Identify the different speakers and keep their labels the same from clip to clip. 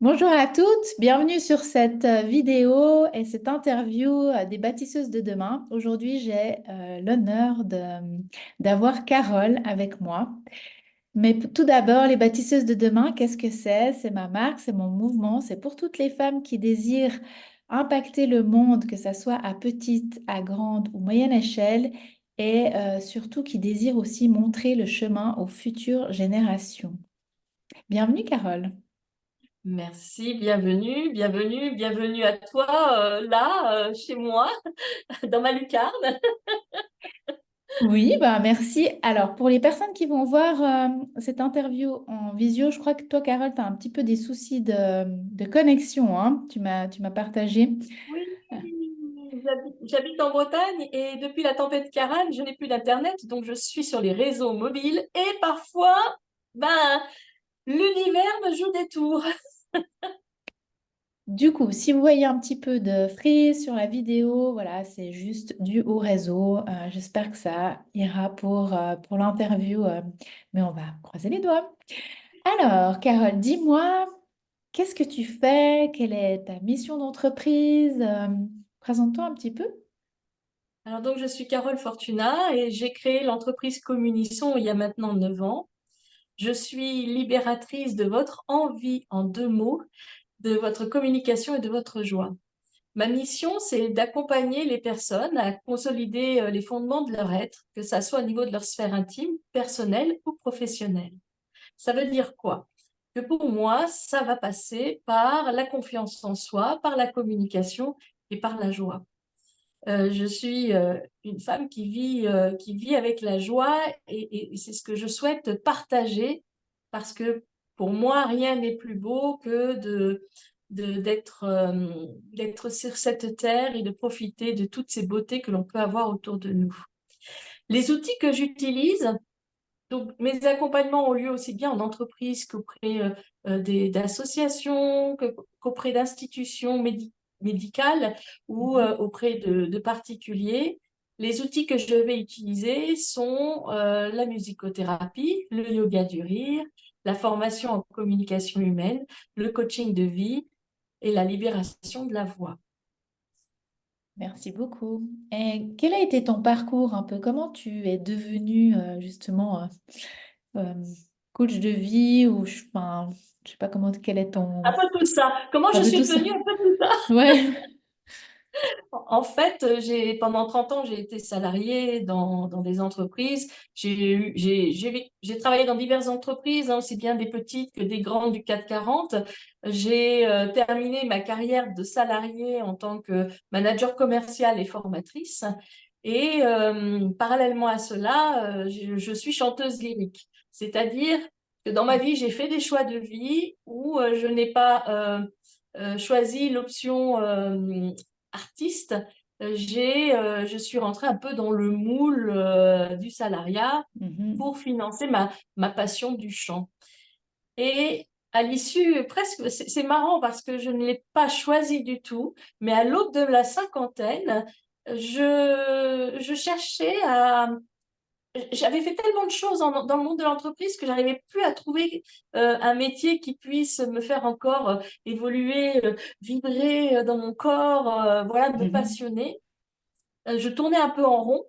Speaker 1: Bonjour à toutes, bienvenue sur cette vidéo et cette interview des bâtisseuses de demain. Aujourd'hui, j'ai l'honneur d'avoir Carole avec moi. Mais tout d'abord, les bâtisseuses de demain, qu'est-ce que c'est? C'est ma marque, c'est mon mouvement, c'est pour toutes les femmes qui désirent impacter le monde, que ça soit à petite, à grande ou moyenne échelle, et surtout qui désirent aussi montrer le chemin aux futures générations. Bienvenue, Carole.
Speaker 2: Merci, bienvenue, bienvenue, bienvenue à toi, là, chez moi, dans ma lucarne.
Speaker 1: Oui, bah merci. Alors, pour les personnes qui vont voir cette interview en visio, je crois que toi, Carole, tu as un petit peu des soucis de connexion, hein. Tu m'as partagé.
Speaker 2: Oui, j'habite en Bretagne et depuis la tempête Ciarán, je n'ai plus d'Internet, donc je suis sur les réseaux mobiles et parfois, ben, l'univers me joue des tours.
Speaker 1: Du coup, si vous voyez un petit peu de frise sur la vidéo, voilà, c'est juste dû au réseau. J'espère que ça ira pour l'interview, mais on va croiser les doigts. Alors, Carole, dis-moi, qu'est-ce que tu fais? Quelle est ta mission d'entreprise? Présente-toi un petit peu.
Speaker 2: Alors donc, je suis Carole Fortuna et j'ai créé l'entreprise Communisson il y a maintenant 9 ans. Je suis libératrice de votre envie en 2 mots, de votre communication et de votre joie. Ma mission, c'est d'accompagner les personnes à consolider les fondements de leur être, que ça soit au niveau de leur sphère intime, personnelle ou professionnelle. Ça veut dire quoi? Que pour moi, ça va passer par la confiance en soi, par la communication et par la joie. Je suis une femme qui vit avec la joie et c'est ce que je souhaite partager parce que pour moi, rien n'est plus beau que d'être sur cette terre et de profiter de toutes ces beautés que l'on peut avoir autour de nous. Les outils que j'utilise, donc mes accompagnements ont lieu aussi bien en entreprise qu'auprès d'associations, qu'auprès d'institutions médicales ou
Speaker 1: Mhm.
Speaker 2: auprès de particuliers. Les outils que je vais utiliser sont la musicothérapie, le yoga du rire, la formation en communication humaine, le coaching de vie et la libération de la voix.
Speaker 1: Merci beaucoup. Et quel a été ton parcours un peu? Comment tu es devenue justement euh, coach de vie ou enfin, je sais pas comment quel est ton
Speaker 2: Un peu tout ça. Comment
Speaker 1: un
Speaker 2: je
Speaker 1: peu
Speaker 2: suis
Speaker 1: tout ça.
Speaker 2: devenue un peu tout ça?
Speaker 1: Ouais.
Speaker 2: En fait, pendant 30 ans, j'ai été salariée dans des entreprises. J'ai travaillé dans diverses entreprises, hein, aussi bien des petites que des grandes du CAC 40. J'ai terminé ma carrière de salariée en tant que manager commercial et formatrice. Et parallèlement à cela, je suis chanteuse lyrique. C'est-à-dire que dans ma vie, j'ai fait des choix de vie où je n'ai pas choisi l'option artiste. Je suis rentrée un peu dans le moule du salariat
Speaker 1: Mhm.
Speaker 2: pour financer ma passion du chant. Et à l'issue, presque, c'est marrant parce que je ne l'ai pas choisi du tout, mais à l'aube de la cinquantaine, je cherchais à... J'avais fait tellement de choses dans le monde de l'entreprise que j'arrivais plus à trouver un métier qui puisse me faire encore évoluer, vibrer dans mon corps, voilà, me
Speaker 1: Mhm.
Speaker 2: passionner. Je tournais un peu en rond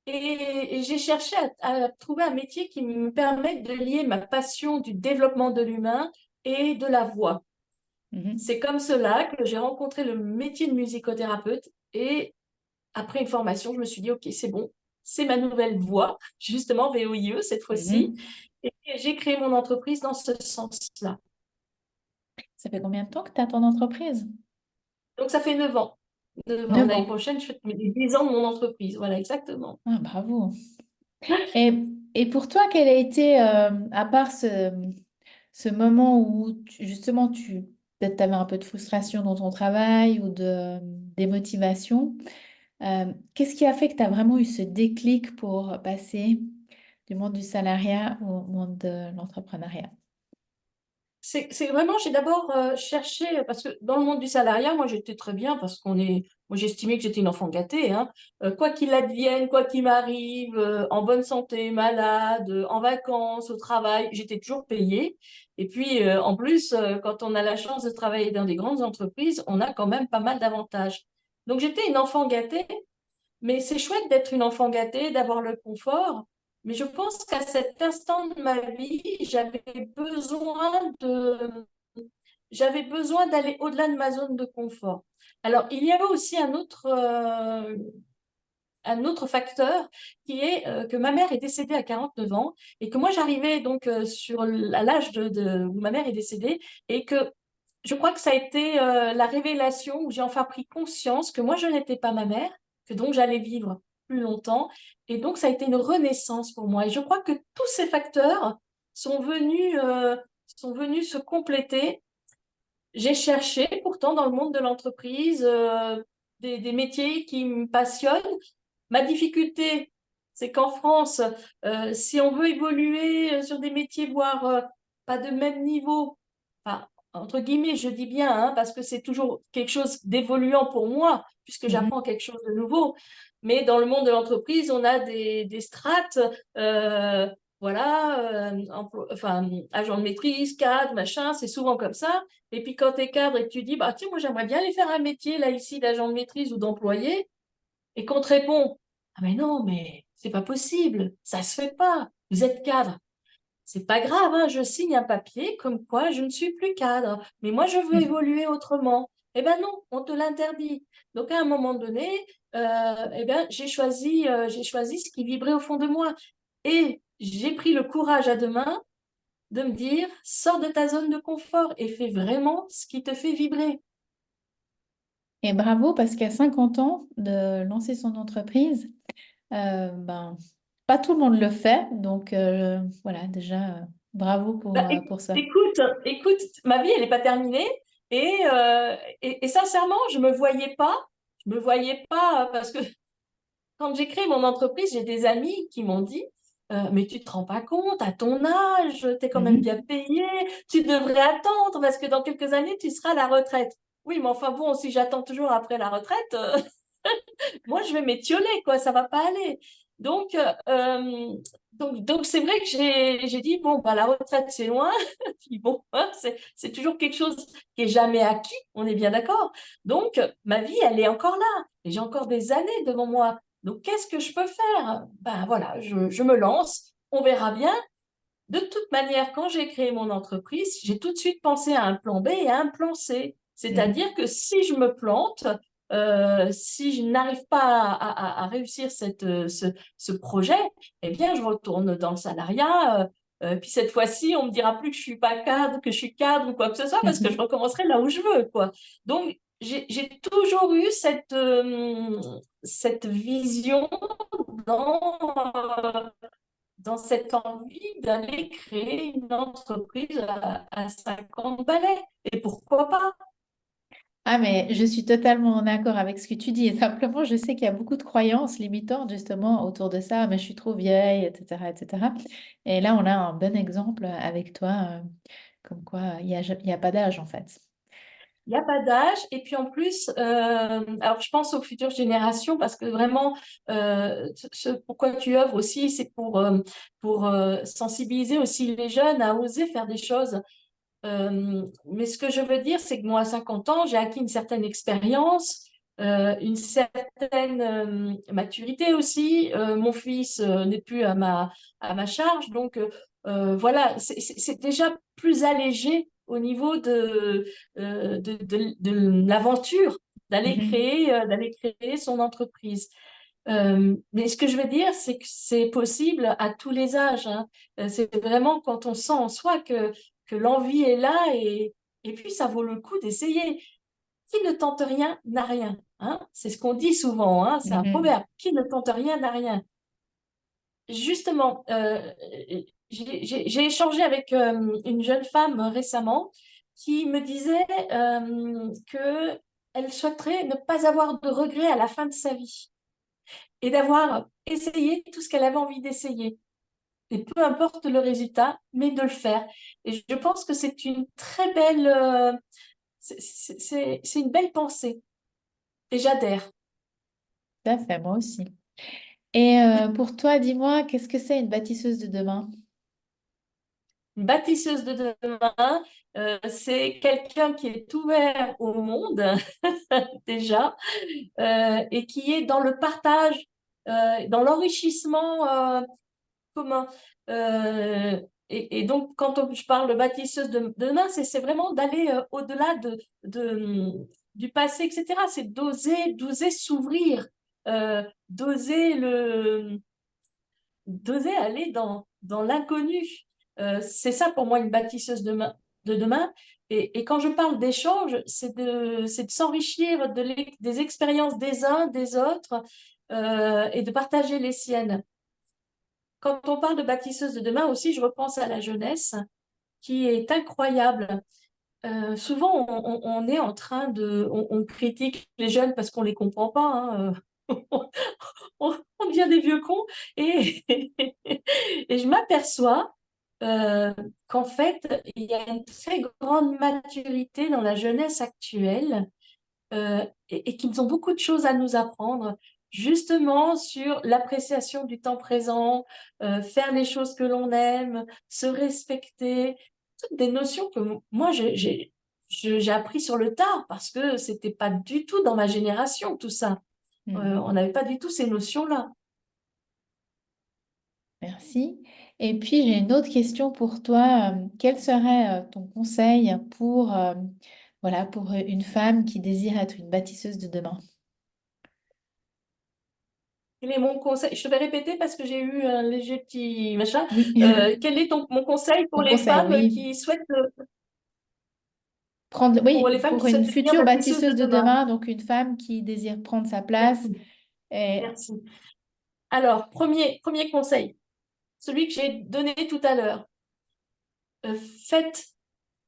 Speaker 2: et j'ai cherché à trouver un métier qui me permette de lier ma passion du développement de l'humain et de la voix.
Speaker 1: Mhm.
Speaker 2: C'est comme cela que j'ai rencontré le métier de musicothérapeute et après une formation, je me suis dit, OK, c'est bon, c'est ma nouvelle voie, justement VOIE cette fois-ci.
Speaker 1: Mhm.
Speaker 2: Et j'ai créé mon entreprise dans ce sens-là.
Speaker 1: Ça fait combien de temps que tu as ton entreprise?
Speaker 2: Donc ça fait 9 ans. 9 ans.
Speaker 1: 9
Speaker 2: L'année
Speaker 1: ans.
Speaker 2: prochaine, je fais les 10 ans de mon entreprise. Voilà, exactement.
Speaker 1: Ah, bravo. Et, et pour toi, quel a été, à part ce moment où justement tu peut-être avais un peu de frustration dans ton travail ou de démotivation, qu'est-ce qui a fait que tu as vraiment eu ce déclic pour passer du monde du salariat au monde de l'entrepreneuriat?
Speaker 2: c'est vraiment, j'ai d'abord cherché, parce que dans le monde du salariat, moi j'étais très bien parce moi j'estimais que j'étais une enfant gâtée, hein. Quoi qu'il advienne, quoi qu'il m'arrive, en bonne santé, malade, en vacances, au travail, j'étais toujours payée. Et puis en plus, quand on a la chance de travailler dans des grandes entreprises, on a quand même pas mal d'avantages. Donc j'étais une enfant gâtée, mais c'est chouette d'être une enfant gâtée, d'avoir le confort. Mais je pense qu'à cet instant de ma vie, j'avais besoin d'aller au-delà de ma zone de confort. Alors, il y avait aussi un autre facteur qui est que ma mère est décédée à 49 ans et que moi, j'arrivais donc à l'âge où ma mère est décédée et que je crois que ça a été la révélation où j'ai enfin pris conscience que moi, je n'étais pas ma mère, que donc j'allais vivre plus longtemps. Et donc, ça a été une renaissance pour moi. Et je crois que tous ces facteurs sont venus se compléter. J'ai cherché pourtant dans le monde de l'entreprise des métiers qui me passionnent. Ma difficulté, c'est qu'en France, si on veut évoluer sur des métiers, voire pas de même niveau, enfin, entre guillemets, je dis bien, hein, parce que c'est toujours quelque chose d'évoluant pour moi, puisque
Speaker 1: Mhm.
Speaker 2: j'apprends quelque chose de nouveau. Mais dans le monde de l'entreprise, on a des strates, voilà, enfin, agent de maîtrise, cadre, machin, c'est souvent comme ça. Et puis quand tu es cadre et que tu dis, bah, tiens, moi j'aimerais bien aller faire un métier là ici d'agent de maîtrise ou d'employé, et qu'on te répond, ah mais non, mais c'est pas possible, ça se fait pas, vous êtes cadre. C'est pas grave, hein, je signe un papier comme quoi je ne suis plus cadre, mais moi je veux
Speaker 1: Mhm.
Speaker 2: évoluer autrement. Eh ben non, on te l'interdit. Donc à un moment donné, eh ben, j'ai choisi ce qui vibrait au fond de moi. Et j'ai pris le courage à deux mains de me dire, sors de ta zone de confort et fais vraiment ce qui te fait vibrer.
Speaker 1: Et bravo parce qu'à 50 ans de lancer son entreprise, ben, pas tout le monde le fait. Donc voilà, déjà, bravo
Speaker 2: Bah,
Speaker 1: pour ça.
Speaker 2: écoute, ma vie, elle n'est pas terminée. Et sincèrement, je me voyais pas, parce que quand j'ai créé mon entreprise, j'ai des amis qui m'ont dit, mais tu te rends pas compte, à ton âge, tu es quand même bien
Speaker 1: Mhm.
Speaker 2: payé, tu devrais attendre parce que dans quelques années, tu seras à la retraite. Oui, mais enfin bon, si j'attends toujours après la retraite, moi, je vais m'étioler, quoi, ça va pas aller. Donc, donc c'est vrai que j'ai dit, bon, bah, la retraite, c'est loin. Puis bon, hein, c'est toujours quelque chose qui est jamais acquis, on est bien d'accord. Donc, ma vie, elle est encore là. Et j'ai encore des années devant moi. Donc, qu'est-ce que je peux faire? Ben voilà, je me lance, on verra bien. De toute manière, quand j'ai créé mon entreprise, j'ai tout de suite pensé à un plan B et à un plan C.
Speaker 1: Mhm.
Speaker 2: C'est-à-dire que si je me plante, si je n'arrive pas à réussir ce projet, eh bien, je retourne dans le salariat. Puis cette fois-ci, on me dira plus que je suis pas cadre, que je suis cadre ou quoi que ce soit, parce que je
Speaker 1: Mhm.
Speaker 2: recommencerai là où je veux, quoi. Donc, j'ai toujours eu cette vision dans, dans cette envie d'aller créer une entreprise à 50 balais. Et pourquoi pas?
Speaker 1: Ah, mais je suis totalement en accord avec ce que tu dis. Et simplement, je sais qu'il y a beaucoup de croyances limitantes justement autour de ça. Mais je suis trop vieille, etc., etc. Et là, on a un bon exemple avec toi, comme quoi il y a pas d'âge en fait.
Speaker 2: Il n'y a pas d'âge. Et puis en plus, alors je pense aux futures générations parce que vraiment, pourquoi tu œuvres aussi, c'est pour sensibiliser aussi les jeunes à oser faire des choses. Mais ce que je veux dire, c'est que moi, à 50 ans, j'ai acquis une certaine expérience, une certaine maturité aussi. Mon fils n'est plus à ma charge. Donc, voilà, c'est déjà plus allégé au niveau de l'aventure
Speaker 1: Mhm.
Speaker 2: d'aller créer son entreprise. Mais ce que je veux dire, c'est que c'est possible à tous les âges, hein. C'est vraiment quand on sent en soi que l'envie est là et puis ça vaut le coup d'essayer. Qui ne tente rien n'a rien, hein. C'est ce qu'on dit souvent, hein. C'est un
Speaker 1: Mhm.
Speaker 2: proverbe. Qui ne tente rien n'a rien. Justement, j'ai échangé avec une jeune femme récemment qui me disait que elle souhaiterait ne pas avoir de regrets à la fin de sa vie et d'avoir essayé tout ce qu'elle avait envie d'essayer. et peu importe le résultat, mais de le faire. Et je pense que c'est une très belle, c'est une belle pensée. Et j'adhère.
Speaker 1: Tout à fait, moi aussi. Et pour toi, dis-moi, qu'est-ce que c'est une bâtisseuse de demain?
Speaker 2: Une bâtisseuse de demain, c'est quelqu'un qui est ouvert au monde déjà, et qui est dans le partage, dans l'enrichissement commun. Euh, et donc, je parle de bâtisseuse de demain, c'est vraiment d'aller au-delà du passé, etc. C'est d'oser s'ouvrir, d'oser d'oser aller dans l'inconnu. C'est ça pour moi une bâtisseuse de demain. Et quand je parle d'échange, c'est de s'enrichir des expériences des uns, des autres, et de partager les siennes. Quand on parle de bâtisseuse de demain aussi, je repense à la jeunesse qui est incroyable. Souvent, on est en train on critique les jeunes parce qu'on ne les comprend pas, hein. On devient des vieux cons et, et je m'aperçois euh, qu'en fait, il y a une très grande maturité dans la jeunesse actuelle, et qu'ils ont beaucoup de choses à nous apprendre, justement sur l'appréciation du temps présent, faire les choses que l'on aime, se respecter, toutes des notions que moi j'ai appris sur le tard parce que c'était pas du tout dans ma génération tout ça.
Speaker 1: Mhm.
Speaker 2: On n'avait pas du tout ces notions-là.
Speaker 1: Merci. Et puis, j'ai une autre question pour toi. Quel serait ton conseil pour, voilà, pour une femme qui désire être une bâtisseuse de demain?
Speaker 2: Quel est mon conseil? Je te vais répéter parce que j'ai eu un léger petit machin.
Speaker 1: Oui,
Speaker 2: Quel est mon conseil pour
Speaker 1: ton
Speaker 2: les
Speaker 1: conseil,
Speaker 2: femmes
Speaker 1: oui.
Speaker 2: qui souhaitent,
Speaker 1: Oui, pour une
Speaker 2: devenir
Speaker 1: future
Speaker 2: bâtisseuses de
Speaker 1: bâtisseuse de
Speaker 2: demain?
Speaker 1: demain, donc une femme qui désire prendre sa place.
Speaker 2: Merci,
Speaker 1: Et...
Speaker 2: merci. Alors, premier conseil, celui que j'ai donné tout à l'heure. Faites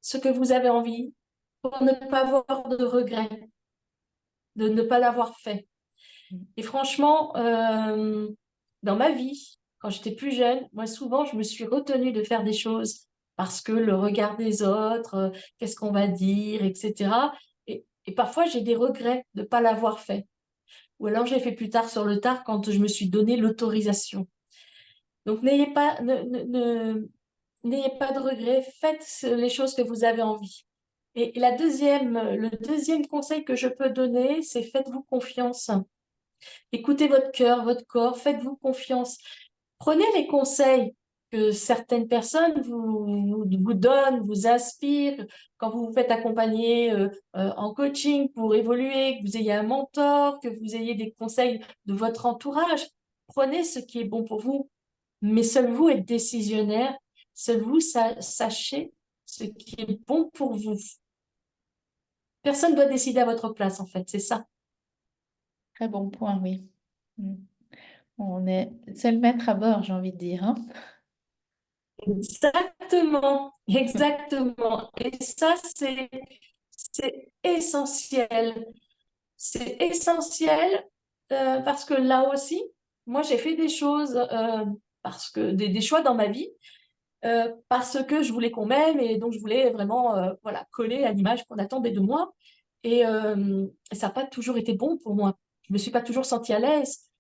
Speaker 2: ce que vous avez envie pour ne pas avoir de regrets de ne pas l'avoir fait. Et franchement, dans ma vie, quand j'étais plus jeune, moi souvent, je me suis retenue de faire des choses parce que le regard des autres, qu'est-ce qu'on va dire, etc. Et parfois, j'ai des regrets de ne pas l'avoir fait. Ou alors, j'ai fait plus tard sur le tard quand je me suis donné l'autorisation. Donc, n'ayez pas de regrets, faites les choses que vous avez envie. Et le deuxième conseil que je peux donner, c'est faites-vous confiance. Écoutez votre cœur, votre corps, faites-vous confiance. Prenez les conseils que certaines personnes vous donnent, vous inspirent, quand vous vous faites accompagner en coaching pour évoluer, que vous ayez un mentor, que vous ayez des conseils de votre entourage. Prenez ce qui est bon pour vous, mais seul vous êtes décisionnaire, seul vous sachez ce qui est bon pour vous. Personne ne doit décider à votre place, en fait, c'est ça.
Speaker 1: Très bon point, oui. Mm. On est seul maître à bord, j'ai envie de dire, hein.
Speaker 2: Exactement, exactement. Et ça, c'est essentiel. C'est essentiel parce que là aussi, moi, j'ai fait des choses, parce que des choix dans ma vie, parce que je voulais qu'on m'aime et donc je voulais vraiment voilà, coller à l'image qu'on attendait de moi. Et ça n'a pas toujours été bon pour moi. Je ne me suis pas toujours sentie à l'aise.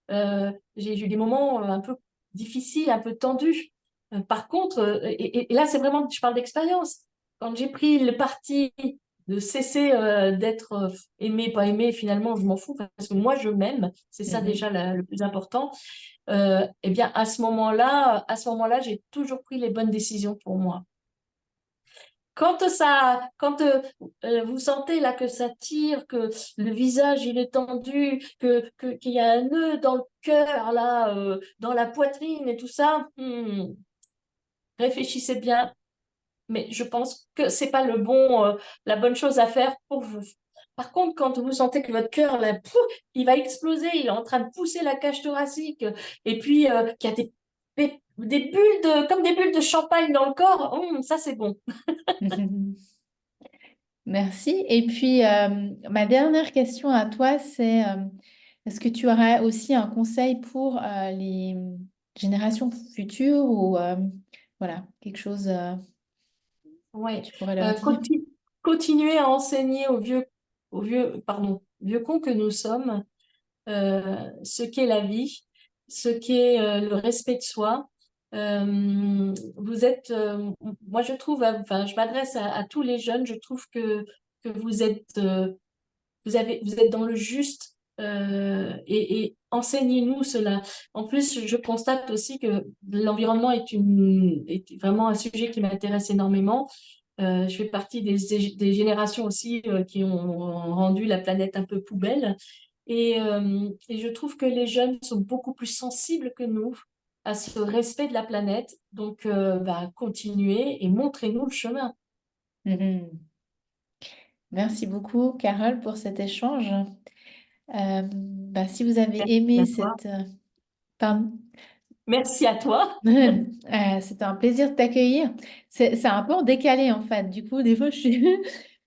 Speaker 2: J'ai eu des moments un peu difficiles, un peu tendus. Par contre, et là, c'est vraiment, je parle d'expérience. Quand j'ai pris le parti de cesser d'être aimé, pas aimé, finalement, je m'en fous parce que moi, je m'aime. C'est ça déjà
Speaker 1: Mhm.
Speaker 2: le plus important. Eh bien, à ce moment-là, j'ai toujours pris les bonnes décisions pour moi. Quand vous sentez là que ça tire, que le visage il est tendu, qu'il y a un nœud dans le cœur là, dans la poitrine et tout ça, réfléchissez bien. Mais je pense que c'est pas la bonne chose à faire pour vous. Par contre, quand vous sentez que votre cœur là, pouf, il va exploser, il est en train de pousser la cage thoracique, et puis qu'il y a des bulles comme des bulles de champagne dans le corps, ça c'est bon.
Speaker 1: Merci. Et puis, ma dernière question à toi, c'est est-ce que tu aurais aussi un conseil pour générations futures ou voilà, quelque chose que
Speaker 2: Ouais.
Speaker 1: tu pourrais leur dire?
Speaker 2: Continuer à enseigner vieux cons que nous sommes, ce qu'est la vie, ce qu'est le respect de soi. Vous êtes, moi je trouve, enfin je m'adresse à tous les jeunes, je trouve que vous êtes dans le juste, et enseignez-nous cela. En plus, je constate aussi que l'environnement est vraiment un sujet qui m'intéresse énormément. Je fais partie des générations aussi qui ont rendu la planète un peu poubelle. Et je trouve que les jeunes sont beaucoup plus sensibles que nous à ce respect de la planète. Donc, bah, continuez et montrez-nous le chemin.
Speaker 1: Mhm. Merci beaucoup, Carole, pour cet échange. Bah, si vous avez
Speaker 2: Merci
Speaker 1: aimé
Speaker 2: à toi.
Speaker 1: cette... pardon.
Speaker 2: Merci à toi.
Speaker 1: C'était un plaisir de t'accueillir. C'est un peu en décalé en fait. Du coup, des fois, je suis...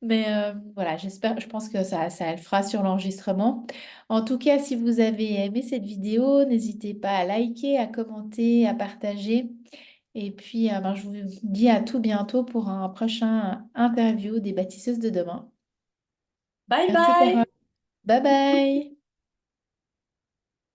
Speaker 1: Mais voilà, j'espère, je pense que ça le fera sur l'enregistrement. En tout cas, si vous avez aimé cette vidéo, n'hésitez pas à liker, à commenter, à partager. Et puis, ben, je vous dis à tout bientôt pour un prochain interview des bâtisseuses de demain.
Speaker 2: Bye
Speaker 1: Merci, Carole.
Speaker 2: bye.
Speaker 1: Bye bye.